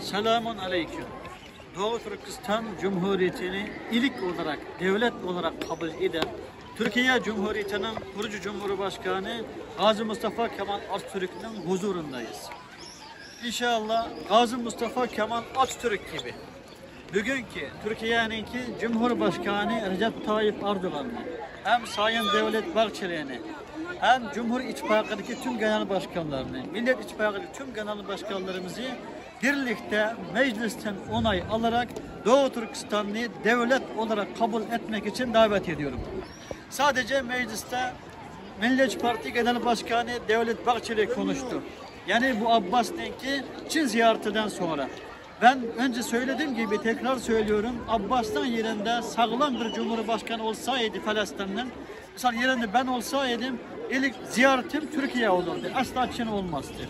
Selamun Aleyküm. Doğu Türkistan Cumhuriyeti'ni ilk olarak, devlet olarak kabul eden Türkiye Cumhuriyeti'nin kurucu Cumhurbaşkanı Gazi Mustafa Kemal Atatürk'ün huzurundayız. İnşallah Gazi Mustafa Kemal Atatürk gibi bugünkü Türkiye'ninki Cumhurbaşkanı Recep Tayyip Erdoğan'ı hem Sayın Devlet Bahçeli'ni hem Cumhur İttifakı'ndaki tüm genel başkanlarını, Millet İttifakı'ndaki tüm genel başkanlarımızı birlikte meclisten onay alarak Doğu Türkistan'ı devlet olarak kabul etmek için davet ediyorum. Sadece mecliste Milliyetçi Parti Genel Başkanı Devlet Bahçeli konuştu. Yani bu Abbas'taki Çin ziyaretinden sonra. Ben önce söylediğim gibi tekrar söylüyorum. Abbas'tan yerinde sağlam bir cumhurbaşkanı olsaydı Filistin'den, mesela yerinde ben olsaydım ilk ziyaretim Türkiye olurdu. Asla Çin olmazdı.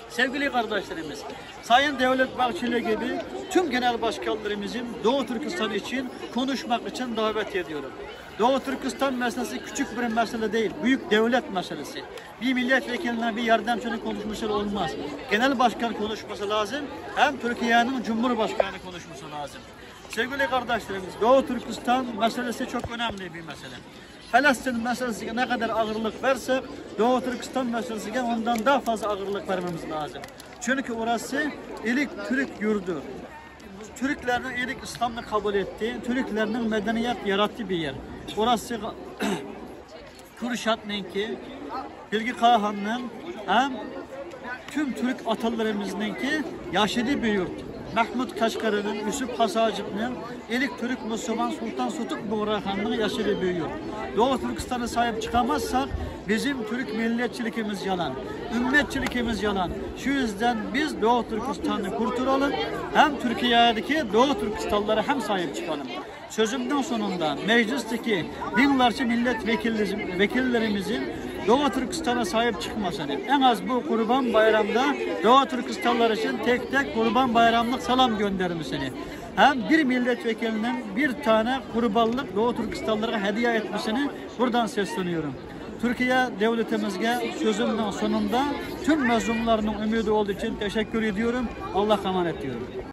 Sevgili kardeşlerimiz, Sayın Devlet Bahçeli gibi tüm genel başkanlarımızın Doğu Türkistan için konuşmak için davet ediyorum. Doğu Türkistan meselesi küçük bir mesele değil, büyük devlet meselesi. Bir milletvekiline bir yardımcının konuşması olmaz. Genel başkan konuşması lazım, hem Türkiye'nin Cumhurbaşkanı konuşması lazım. Sevgili kardeşlerimiz, Doğu Türkistan meselesi çok önemli bir mesele. Filistin meselesine ne kadar ağırlık versek, Doğu Türkistan meselesine ondan daha fazla ağırlık vermemiz lazım. Çünkü orası ilk Türk yurdu. Türklerin ilk İslam'ı kabul ettiği, Türklerin medeniyet yarattığı bir yer. Orası Kürşat'ınki, Bilgi Kağan'ın hem tüm Türk atalarımızınki yaşadığı bir yurt. Mahmut Kaşgarı'nın, Yusuf Hasacık'ın, ilk Türk Müslüman Sultan Sutuk Buğrahan'ın yaşadığı bir yurt. Doğu Türkistan'a sahip çıkamazsak bizim Türk milliyetçilikimiz yalan, ümmetçilikimiz yalan. Şu yüzden biz Doğu Türkistan'ı kurtaralım, hem Türkiye'deki Doğu Türkistanlara hem sahip çıkalım. Sözümden sonunda meclisteki binlerce milletvekillerimizin Doğu Türkistan'a sahip çıkmasını, en az bu Kurban Bayramı'nda Doğu Türkistanlar için tek tek Kurban Bayramlık salam göndermesini, hem bir milletvekilinin bir tane kurbanlık Doğu Türkistanlara hediye etmesini buradan sesleniyorum. Türkiye devletimizge sözümden sonunda tüm mezunlarının ümidi olduğu için teşekkür ediyorum. Allah'a emanet ediyorum.